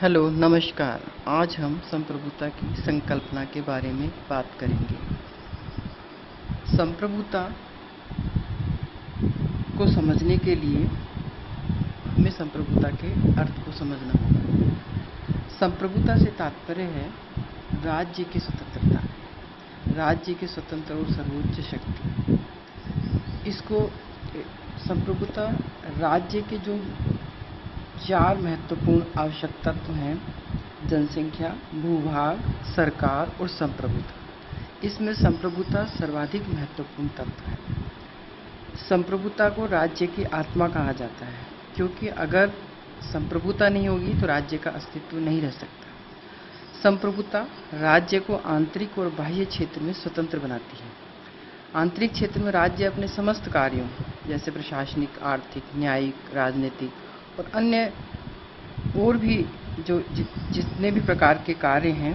Hello नमस्कार। आज हम संप्रभुता की संकल्पना के बारे में बात करेंगे। संप्रभुता को समझने के लिए हमें संप्रभुता के अर्थ को समझना होगा। संप्रभुता से तात्पर्य है राज्य की स्वतंत्रता, राज्य की स्वतंत्र और सर्वोच्च शक्ति। इसको संप्रभुता राज्य के जो 4 महत्वपूर्ण आवश्यक तत्व हैं: जनसंख्या, भूभाग, सरकार और संप्रभुता। इसमें संप्रभुता सर्वाधिक महत्वपूर्ण तत्व है। संप्रभुता को राज्य की आत्मा कहा जाता है, क्योंकि अगर संप्रभुता नहीं होगी तो राज्य का अस्तित्व नहीं रह सकता। संप्रभुता राज्य को आंतरिक और बाह्य क्षेत्र में स्वतंत्र बनाती है। आंतरिक क्षेत्र में राज्य अपने समस्त कार्यों जैसे प्रशासनिक, आर्थिक, न्यायिक, राजनीतिक और अन्य और भी जितने भी प्रकार के कार्य हैं,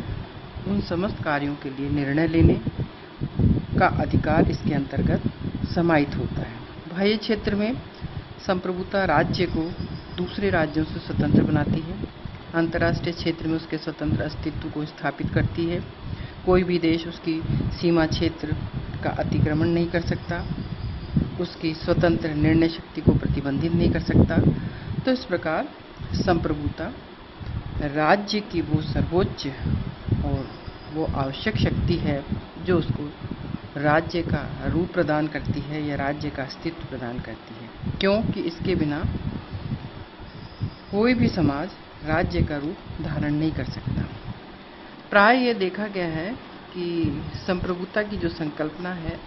उन समस्त कार्यों के लिए निर्णय लेने का अधिकार इसके अंतर्गत समाहित होता है। बाह्य क्षेत्र में संप्रभुता राज्य को दूसरे राज्यों से स्वतंत्र बनाती है। अंतर्राष्ट्रीय क्षेत्र में उसके स्वतंत्र अस्तित्व को स्थापित करती है। कोई भी देश उसकी सीमा क्षेत्र का अतिक्रमण नहीं कर सकता, उसकी स्वतंत्र निर्णय शक्ति को प्रतिबंधित नहीं कर सकता। तो इस प्रकार संप्रभुता राज्य की वो सर्वोच्च और वो आवश्यक शक्ति है जो उसको राज्य का रूप प्रदान करती है या राज्य का अस्तित्व प्रदान करती है, क्योंकि इसके बिना कोई भी समाज राज्य का रूप धारण नहीं कर सकता। प्राय यह देखा गया है कि संप्रभुता की जो संकल्पना है,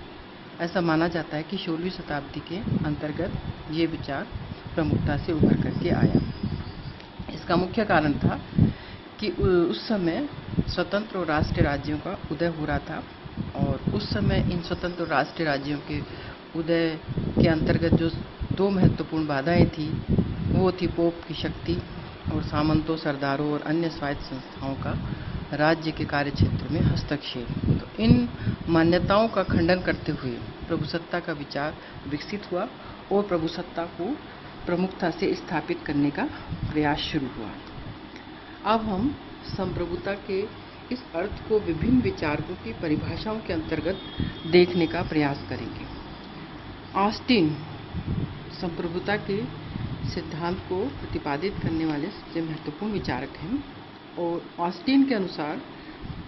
ऐसा माना जाता है कि 16वीं शताब्दी के अंतर्गत ये विचार प्रमुखता से उभर करके आया। इसका मुख्य कारण था कि उस समय स्वतंत्र और राष्ट्रीय राज्यों का उदय हो रहा था, और उस समय इन स्वतंत्र और राष्ट्रीय राज्यों के उदय के अंतर्गत जो 2 महत्वपूर्ण बाधाएं थी, वो थी पोप की शक्ति और सामंतों, सरदारों और अन्य स्वायत्त संस्थाओं का राज्य के कार्य क्षेत्र में हस्तक्षेप। तो इन मान्यताओं का खंडन करते हुए प्रभुसत्ता का विचार विकसित हुआ और प्रभुसत्ता को प्रमुखता से स्थापित करने का प्रयास शुरू हुआ। अब हम संप्रभुता के इस अर्थ को विभिन्न विचारकों की परिभाषाओं के अंतर्गत देखने का प्रयास करेंगे। ऑस्टिन संप्रभुता के सिद्धांत को प्रतिपादित करने वाले सबसे महत्वपूर्ण विचारक हैं, और ऑस्टिन के अनुसार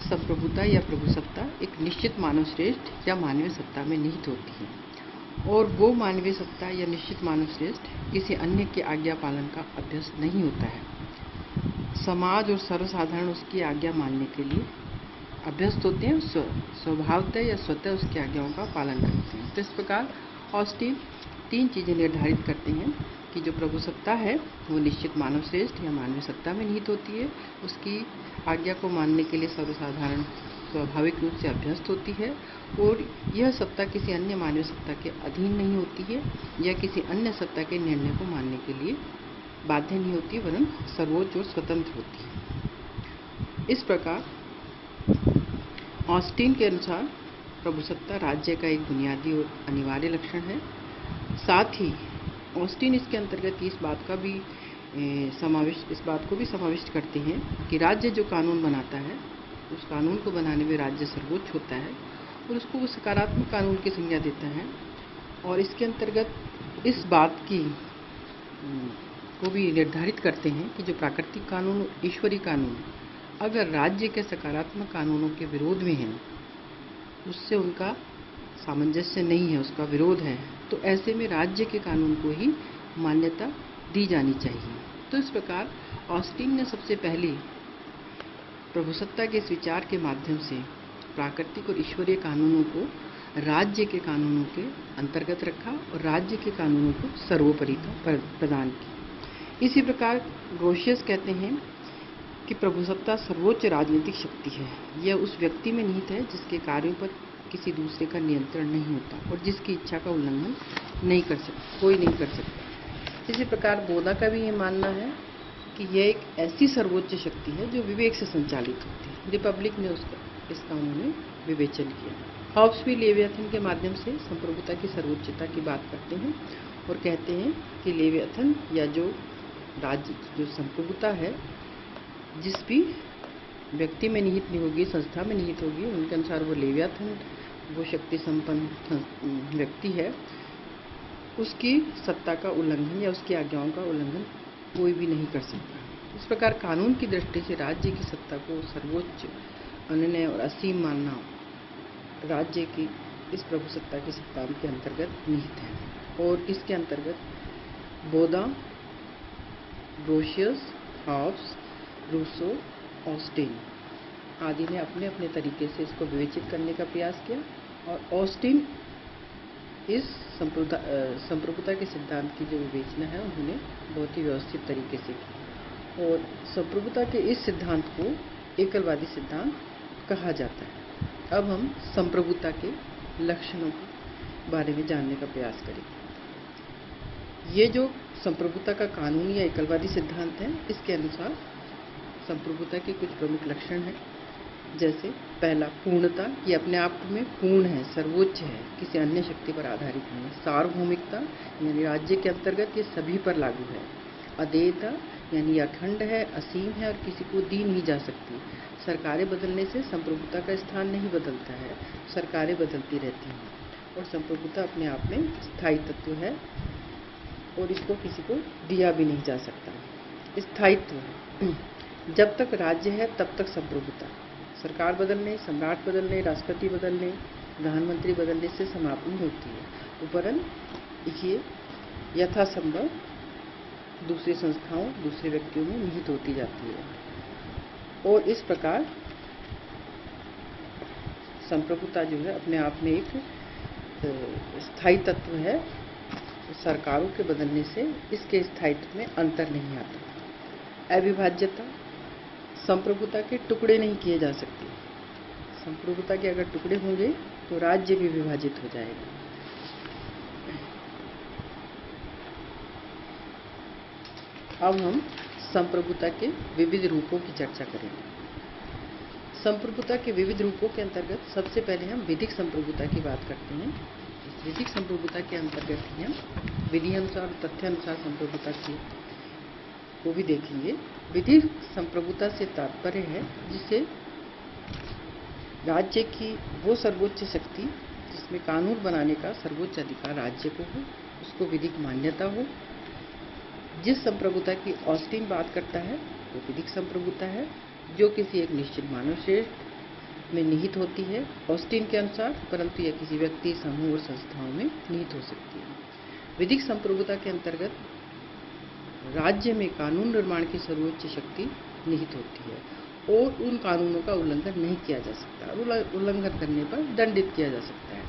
संप्रभुता या प्रभुसत्ता एक निश्चित मानवश्रेष्ठ या मानवीय सत्ता में निहित होती है, और वो मानवीय सत्ता या निश्चित मानवश्रेष्ठ किसी अन्य के आज्ञा पालन का अभ्यस्त नहीं होता है। समाज और सर्वसाधारण उसकी आज्ञा मानने के लिए अभ्यस्त होते हैं, स्वभावतः या स्वतः उसकी आज्ञाओं का पालन करते हैं। तो इस प्रकार ऑस्टिन 3 चीज़ें निर्धारित करते हैं कि जो प्रभुसत्ता है वो निश्चित मानवश्रेष्ठ या मानवीय सत्ता में निहित होती है, उसकी आज्ञा को मानने के लिए सर्वसाधारण स्वाभाविक रूप से अभ्यस्त होती है, और यह सत्ता किसी अन्य मानवीय सत्ता के अधीन नहीं होती है या किसी अन्य सत्ता के निर्णय को मानने के लिए बाध्य नहीं होती, वरन सर्वोच्च और स्वतंत्र होती है। इस प्रकार ऑस्टिन के अनुसार प्रभुसत्ता राज्य का एक बुनियादी और अनिवार्य लक्षण है। साथ ही ऑस्टिन इसके अंतर्गत इस बात को भी समाविष्ट करते हैं कि राज्य जो कानून बनाता है, उस कानून को बनाने में राज्य सर्वोच्च होता है और उसको वो सकारात्मक कानून की संज्ञा देता है। और इसके अंतर्गत इस बात की को भी निर्धारित करते हैं कि जो प्राकृतिक कानून और ईश्वरीय कानून अगर राज्य के सकारात्मक कानूनों के विरोध में हैं, उससे उनका सामंजस्य नहीं है, उसका विरोध है, तो ऐसे में राज्य के कानून को ही मान्यता दी जानी चाहिए। तो इस प्रकार ऑस्टिन ने सबसे पहले प्रभुसत्ता के इस विचार के माध्यम से प्राकृतिक और ईश्वरीय कानूनों को राज्य के कानूनों के अंतर्गत रखा और राज्य के कानूनों को सर्वोपरिता प्रदान की। इसी प्रकार ग्रोशियस कहते हैं कि प्रभुसत्ता सर्वोच्च राजनीतिक शक्ति है। यह उस व्यक्ति में निहित है जिसके कार्यों पर किसी दूसरे का नियंत्रण नहीं होता और जिसकी इच्छा का उल्लंघन कोई नहीं कर सकता। इसी प्रकार बोधा का भी ये मानना है कि यह एक ऐसी सर्वोच्च शक्ति है जो विवेक से संचालित होती है। रिपब्लिक ने इसका उन्होंने विवेचन किया। हॉब्स भी लेवियथन के माध्यम से संप्रभुता की सर्वोच्चता की बात करते हैं और कहते हैं कि लेवियथन या जो संप्रभुता है जिस भी व्यक्ति में निहित नहीं होगी, संस्था में निहित होगी, उनके अनुसार वो लेवियाथन, वो शक्ति संपन्न व्यक्ति है, उसकी सत्ता का उल्लंघन या उसकी आज्ञाओं का उल्लंघन कोई भी नहीं कर सकता। इस प्रकार कानून की दृष्टि से राज्य की सत्ता को सर्वोच्च, अनन्य और असीम मानना राज्य की इस प्रभुसत्ता के सिद्धांत के अंतर्गत निहित है। और इसके अंतर्गत बोदा, ब्रोशियस, हॉब्स, रूसो, ऑस्टिन आदि ने अपने अपने तरीके से इसको विवेचित करने का प्रयास किया। और ऑस्टिन इस संप्रभुता के सिद्धांत की जो विवेचना है उन्होंने बहुत ही व्यवस्थित तरीके से की। और संप्रभुता के इस सिद्धांत को एकलवादी सिद्धांत कहा जाता है। अब हम संप्रभुता के लक्षणों के बारे में जानने का प्रयास करेंगे। ये जो संप्रभुता का कानून या एकलवादी सिद्धांत है, इसके अनुसार संप्रभुता के कुछ प्रमुख लक्षण हैं। जैसे पहला, पूर्णता, ये अपने आप में पूर्ण है, सर्वोच्च है, किसी अन्य शक्ति पर आधारित नहीं है। सार्वभौमिकता, यानी राज्य के अंतर्गत ये सभी पर लागू है। अदेयता, यानी अखंड है, असीम है और किसी को दी नहीं जा सकती। सरकारें बदलने से संप्रभुता का स्थान नहीं बदलता है, सरकारें बदलती रहती हैं। और संप्रभुता अपने आप में स्थायी तत्व है और इसको किसी को दिया भी नहीं जा सकता। स्थायित्व, जब तक राज्य है तब तक संप्रभुता। सरकार बदलने, सम्राट बदलने, राष्ट्रपति बदलने, प्रधानमंत्री बदलने से समाप्ति होती है, उपरंत ये यथासंभव दूसरी संस्थाओं, दूसरे व्यक्तियों में निहित होती जाती है। और इस प्रकार संप्रभुता जो है अपने आप में एक स्थायी तत्व है। सरकारों के बदलने से इसके स्थायित्व में अंतर नहीं आता। अविभाज्यता, संप्रभुता के टुकड़े नहीं किए जा सकते। संप्रभुता के अगर टुकड़े होंगे तो राज्य भी विभाजित हो जाएगा। अब हम संप्रभुता के विविध रूपों की चर्चा करेंगे। संप्रभुता के विविध रूपों के अंतर्गत सबसे पहले हम विधिक संप्रभुता की बात करते हैं। इस विधिक संप्रभुता के अंतर्गत ही हम विधि अनुसार, तथ्यानुसार संप्रभुता को भी देखेंगे। विधिक संप्रभुता से तात्पर्य है जिसे राज्य की वो सर्वोच्च शक्ति जिसमें कानून बनाने का सर्वोच्च अधिकार राज्य को हो, उसको विधिक मान्यता हो। जिस संप्रभुता की ऑस्टिन बात करता है वो विधिक संप्रभुता है, जो किसी एक निश्चित मानव श्रेष्ठ में निहित होती है ऑस्टिन के अनुसार, परंतु यह किसी व्यक्ति, समूह और संस्थाओं में निहित हो सकती है। विधिक संप्रभुता के अंतर्गत राज्य में कानून निर्माण की सर्वोच्च शक्ति निहित होती है और उन कानूनों का उल्लंघन नहीं किया जा सकता। उल्लंघन करने पर दंडित किया जा सकता है।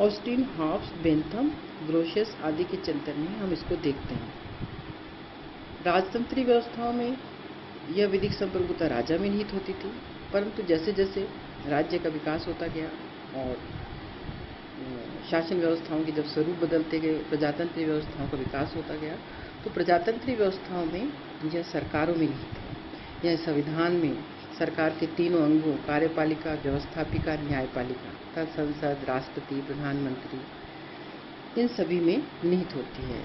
ऑस्टिन, हॉब्स, बेंथम, ग्रोशियस आदि के चिंतन में हम इसको देखते हैं। राजतंत्री व्यवस्थाओं में यह विधिक संप्रभुता राजा में निहित होती थी, परंतु जैसे जैसे राज्य का विकास होता गया और शासन व्यवस्थाओं के जब स्वरूप बदलते गए, प्रजातंत्री व्यवस्थाओं का विकास होता गया, तो प्रजातंत्री व्यवस्थाओं में यह सरकारों में निहित है। यह संविधान में सरकार के तीनों अंगों, कार्यपालिका, व्यवस्थापिका, न्यायपालिका तथा संसद, राष्ट्रपति, प्रधानमंत्री, इन सभी में निहित होती है।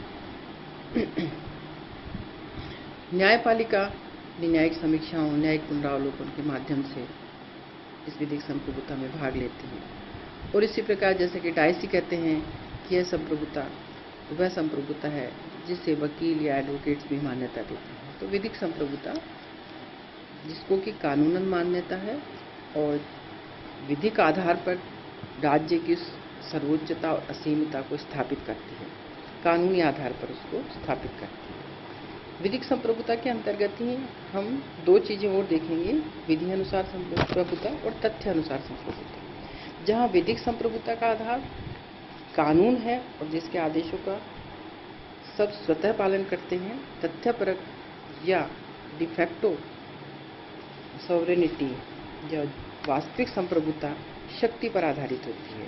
न्यायपालिका न्यायिक समीक्षाओं, न्यायिक पुनरावलोकन के माध्यम से इस विधिक संप्रभुता में भाग लेती है। और इसी प्रकार जैसे कि डायसी कहते हैं कि यह संप्रभुता वह संप्रभुता है जिसे वकील या एडवोकेट्स भी मान्यता देते हैं। तो विधिक संप्रभुता जिसको कि कानूनन मान्यता है और विधिक आधार पर राज्य की सर्वोच्चता और असीमता को स्थापित करती है, कानूनी आधार पर उसको स्थापित करती है। विधिक संप्रभुता के अंतर्गत ही हम दो चीजें और देखेंगे, विधि अनुसार संप्रभुता और तथ्य अनुसार संप्रभुता। जहाँ विधिक संप्रभुता का आधार कानून है और जिसके आदेशों का सब स्वतः पालन करते हैं, तथ्यपरक या डिफैक्टो सॉवरेनिटी या वास्तविक संप्रभुता शक्ति पर आधारित होती है।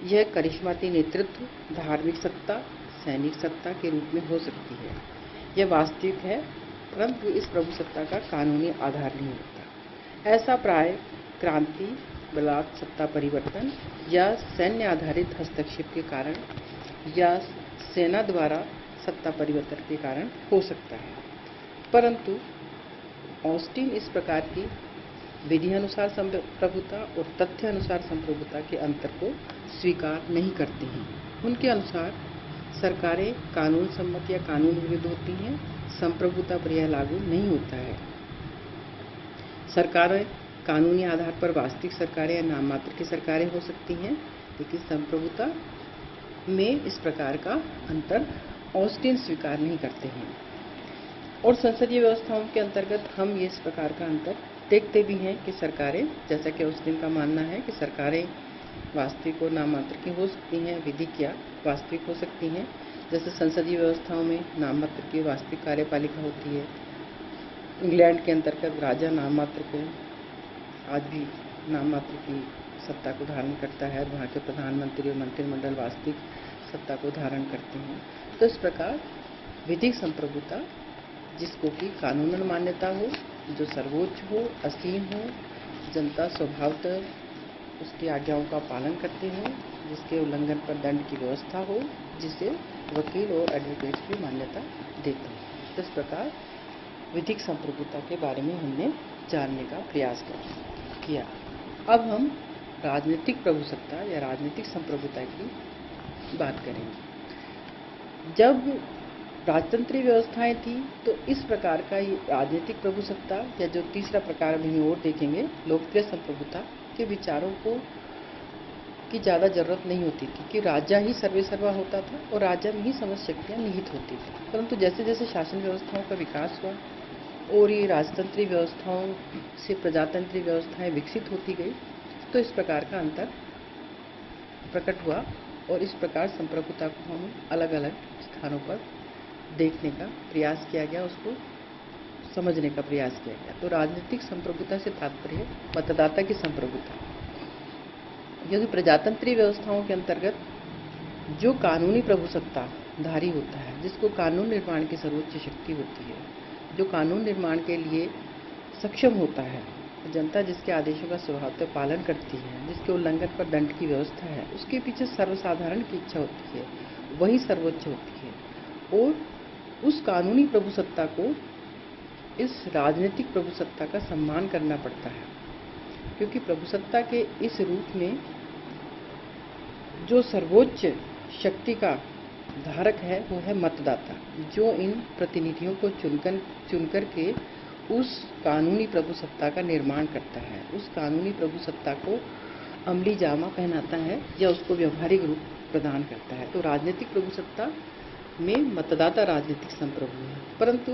यह करिश्माती नेतृत्व, धार्मिक सत्ता, सैनिक सत्ता के रूप में हो सकती है। यह वास्तविक है, परंतु इस प्रभुसत्ता का कानूनी आधार नहीं होता। ऐसा प्राय क्रांति, बलात् सत्ता परिवर्तन या सैन्य आधारित हस्तक्षेप के कारण या सेना द्वारा सत्ता परिवर्तन के कारण हो सकता है, परंतु ऑस्टिन इस प्रकार की विधियानुसार संप्रभुता और तथ्यानुसार संप्रभुता के अंतर को स्वीकार नहीं करते हैं। उनके अनुसार सरकारें कानून सम्मत या कानून विरुद्ध होती हैं, संप्रभुता पर यह लागू नहीं होता है। सरकारें कानूनी आधार पर वास्तविक सरकारें या नाम मात्र की सरकारें हो सकती हैं, लेकिन संप्रभुता में इस प्रकार का अंतर ऑस्टिन स्वीकार नहीं करते हैं। और संसदीय व्यवस्थाओं के अंतर्गत हम ये इस प्रकार का अंतर देखते भी हैं कि सरकारें, जैसा कि ऑस्टिन का मानना है कि सरकारें वास्तविक और नाम मात्र की हो सकती हैं, विधिक या वास्तविक हो सकती हैं। जैसे संसदीय व्यवस्थाओं में नाम मात्र की वास्तविक कार्यपालिका होती है। इंग्लैंड के अंतर्गत राजा नाम मात्र को, आज भी नाम मात्र की सत्ता को धारण करता है, और वहाँ के प्रधानमंत्री और मंत्रिमंडल वास्तविक सत्ता को धारण करते हैं। तो इस प्रकार विधिक संप्रभुता, जिसको कि कानूनन मान्यता हो, जो सर्वोच्च हो, असीम हो, जनता स्वभावतः उसकी आज्ञाओं का पालन करते हो, जिसके उल्लंघन पर दंड की व्यवस्था हो, जिसे वकील और एडवोकेट्स भी मान्यता देते हैं। तो इस प्रकार विधिक संप्रभुता के बारे में हमने जानने का प्रयास किया। अब हम राजनीतिक प्रभुसत्ता या राजनीतिक संप्रभुता की बात करेंगे। जब राजतंत्रीय व्यवस्थाएं थी तो इस प्रकार का ये राजनीतिक प्रभुसत्ता, या जो तीसरा प्रकार हम और देखेंगे लोकप्रिय संप्रभुता के विचारों को की ज़्यादा जरूरत नहीं होती थी कि राजा ही सर्वेसर्वा होता था और राजा में ही समस्त शक्तियाँ निहित होती थी। परंतु जैसे जैसे शासन व्यवस्थाओं का विकास हुआ और ये राजतंत्रीय व्यवस्थाओं से प्रजातंत्रीय व्यवस्थाएं विकसित होती गई, तो इस प्रकार का अंतर प्रकट हुआ और इस प्रकार संप्रभुता को हम अलग अलग स्थानों पर देखने का प्रयास किया गया, उसको समझने का प्रयास किया गया। तो राजनीतिक संप्रभुता से तात्पर्य मतदाता की संप्रभुता, क्योंकि प्रजातंत्रीय व्यवस्थाओं के अंतर्गत जो कानूनी प्रभुसत्ता धारी होता है, जिसको कानून निर्माण की सर्वोच्च शक्ति होती है, जो कानून निर्माण के लिए सक्षम होता है, जनता जिसके आदेशों का स्वभावतः पालन करती है, जिसके उल्लंघन पर दंड की व्यवस्था है, उसके पीछे सर्वसाधारण की इच्छा होती है, वही सर्वोच्च होती है। और उस कानूनी प्रभुसत्ता को इस राजनीतिक प्रभुसत्ता का सम्मान करना पड़ता है, क्योंकि प्रभुसत्ता के इस रूप में जो सर्वोच्च शक्ति का धारक है वो है मतदाता, जो इन प्रतिनिधियों को चुनकर के उस कानूनी प्रभुसत्ता का निर्माण करता है, उस कानूनी प्रभुसत्ता को अमली जामा पहनाता है या उसको व्यवहारिक रूप प्रदान करता है। तो राजनीतिक प्रभुसत्ता में मतदाता राजनीतिक संप्रभु है। परंतु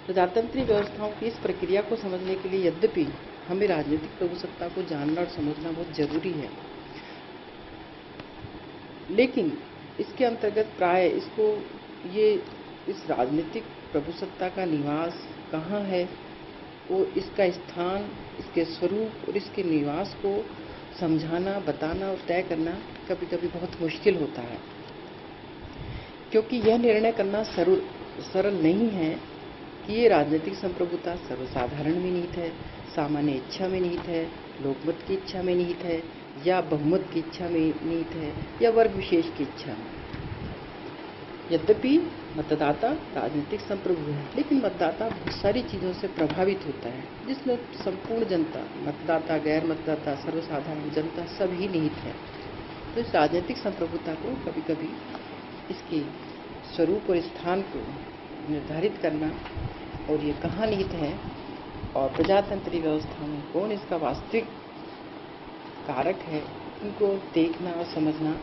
प्रजातंत्रीय व्यवस्थाओं की इस प्रक्रिया को समझने के लिए यद्यपि हमें राजनीतिक प्रभुसत्ता को जानना और समझना बहुत जरूरी है, लेकिन इसके अंतर्गत प्राय इस राजनीतिक प्रभुसत्ता का निवास कहाँ है, वो इसका स्थान, इसके स्वरूप और इसके निवास को समझाना, बताना और तय करना कभी कभी बहुत मुश्किल होता है, क्योंकि यह निर्णय करना सरल नहीं है कि ये राजनीतिक संप्रभुता सर्वसाधारण में निहित है, सामान्य इच्छा में निहित है, लोकमत की इच्छा में निहित है, या बहुमत की इच्छा में निहित है, या वर्ग विशेष की इच्छा में। यद्यपि मतदाता राजनीतिक संप्रभु है, लेकिन मतदाता बहुत सारी चीज़ों से प्रभावित होता है, जिसमें संपूर्ण जनता, मतदाता, गैर मतदाता, सर्वसाधारण जनता सब ही निहित है। तो इस राजनीतिक संप्रभुता को कभी कभी इसके स्वरूप और स्थान को निर्धारित करना, और ये कहाँ निहित है, और प्रजातंत्रीय व्यवस्था में कौन इसका वास्तविक कारक है, इनको देखना और समझना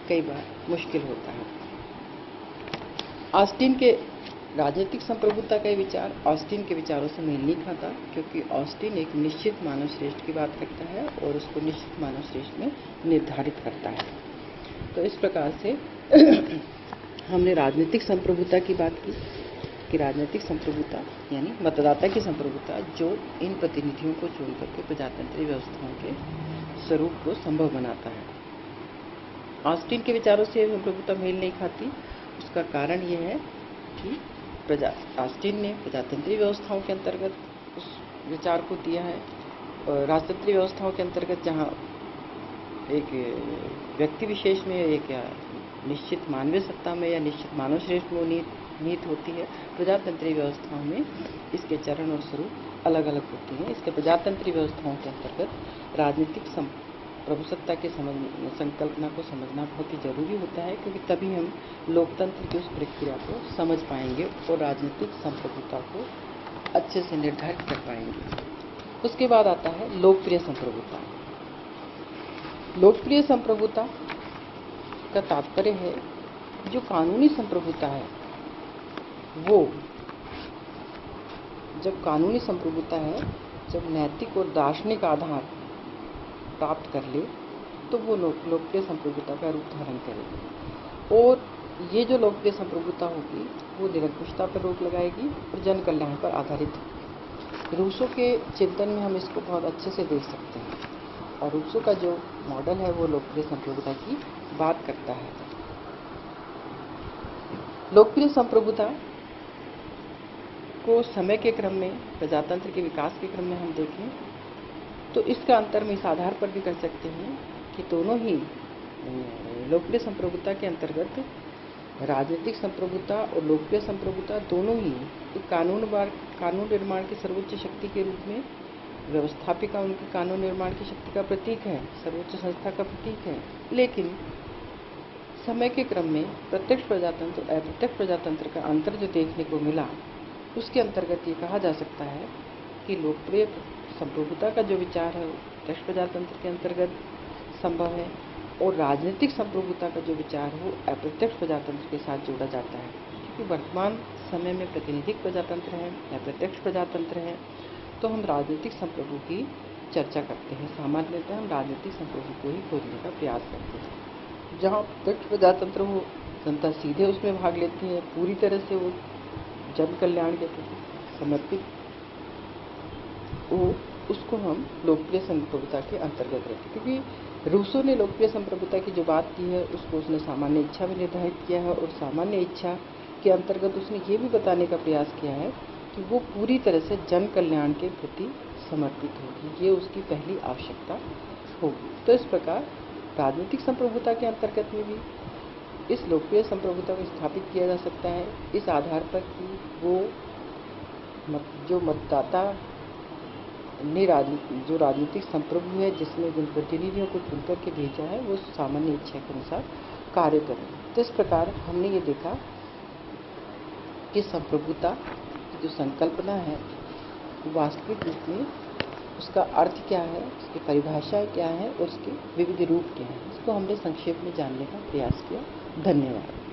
कई बार मुश्किल होता है। ऑस्टिन के राजनीतिक संप्रभुता का विचार ऑस्टिन के विचारों से मेल नहीं खाता, क्योंकि ऑस्टिन एक निश्चित मानव श्रेष्ठ की बात करता है और उसको निश्चित मानव श्रेष्ठ में निर्धारित करता है। तो इस प्रकार से हमने राजनीतिक संप्रभुता की बात की कि राजनीतिक संप्रभुता यानी मतदाता की संप्रभुता, जो इन प्रतिनिधियों को चुन करके प्रजातंत्रीय व्यवस्थाओं के स्वरूप को संभव बनाता है। ऑस्टिन के विचारों से संप्रभुता मेल नहीं खाती। उसका कारण यह है कि ऑस्टिन ने प्रजातंत्रीय व्यवस्थाओं के अंतर्गत उस विचार को दिया है, और राजतंत्रीय व्यवस्थाओं के अंतर्गत जहाँ एक व्यक्ति विशेष में, एक या निश्चित मानवीय सत्ता में या निश्चित मानव श्रेष्ठ में नीत होती है, प्रजातंत्रीय व्यवस्थाओं में इसके चरण और स्वरूप अलग अलग होती हैं। इसके प्रजातंत्रीय व्यवस्थाओं के अंतर्गत राजनीतिक प्रभुसत्ता के संकल्पना को समझना बहुत ही जरूरी होता है, क्योंकि तभी हम लोकतंत्र की उस प्रक्रिया को समझ पाएंगे और राजनीतिक संप्रभुता को अच्छे से निर्धारित कर पाएंगे। उसके बाद आता है लोकप्रिय संप्रभुता। लोकप्रिय संप्रभुता का तात्पर्य है जो कानूनी संप्रभुता है वो, जब कानूनी संप्रभुता है, जब नैतिक और दार्शनिक आधार प्राप्त कर ले तो वो लोकप्रिय संप्रभुता का रूप धारण करेगी। और ये जो लोकप्रिय संप्रभुता होगी वो निरंकुशता पर रोक लगाएगी और जन कल्याण पर आधारित होगी। रूसो के चिंतन में हम इसको बहुत अच्छे से देख सकते हैं, और रूसो का जो मॉडल है वो लोकप्रिय संप्रभुता की बात करता है। लोकप्रिय संप्रभुता को समय के क्रम में, प्रजातंत्र के विकास के क्रम में हम देखें तो इसका अंतर हम इस आधार पर भी कर सकते हैं कि दोनों ही लोकप्रिय संप्रभुता के अंतर्गत राजनीतिक संप्रभुता और लोकप्रिय संप्रभुता दोनों ही एक कानून निर्माण की सर्वोच्च शक्ति के रूप में, व्यवस्थापिका उनकी कानून निर्माण की शक्ति का प्रतीक है, सर्वोच्च संस्था का प्रतीक है। लेकिन समय के क्रम में प्रत्यक्ष प्रजातंत्र और अप्रत्यक्ष प्रजातंत्र का अंतर जो देखने को मिला, उसके अंतर्गत ये कहा जा सकता है कि लोकप्रिय संप्रभुता का जो विचार है वो प्रत्यक्ष प्रजातंत्र के अंतर्गत संभव है, और राजनीतिक संप्रभुता का जो विचार है वो अप्रत्यक्ष प्रजातंत्र के साथ जोड़ा जाता है। क्योंकि वर्तमान समय में प्रातिनिधिक प्रजातंत्र है, अप्रत्यक्ष प्रजातंत्र है, तो हम राजनीतिक संप्रभु की चर्चा करते हैं। सामान्यतः हम राजनीतिक संप्रभु को ही खोजने का प्रयास करते हैं। जहाँ प्रत्यक्ष प्रजातंत्र हो, जनता सीधे उसमें भाग लेती है, पूरी तरह से वो जन कल्याण के प्रति समर्पित हो, उसको हम लोकप्रिय संप्रभुता के अंतर्गत रखते हैं। क्योंकि रूसो ने लोकप्रिय संप्रभुता की जो बात की है उसको उसने सामान्य इच्छा में निर्धारित किया है, और सामान्य इच्छा के अंतर्गत उसने ये भी बताने का प्रयास किया है कि वो पूरी तरह से जन कल्याण के प्रति समर्पित होगी, ये उसकी पहली आवश्यकता होगी। तो इस प्रकार राजनीतिक संप्रभुता के अंतर्गत में भी इस लोकप्रिय संप्रभुता को स्थापित किया जा सकता है इस आधार पर कि वो जो मतदाता ने जो राजनीतिक संप्रभु है जिसने जिन प्रतिनिधियों को चुनकर के भेजा है वो सामान्य इच्छा के अनुसार कार्य करें। तो इस प्रकार हमने ये देखा कि संप्रभुता की जो संकल्पना है वास्तविक रूप में उसका अर्थ क्या है, उसकी परिभाषा क्या है और उसके विविध रूप क्या है, इसको हमने संक्षेप में जानने का प्रयास किया। धन्यवाद।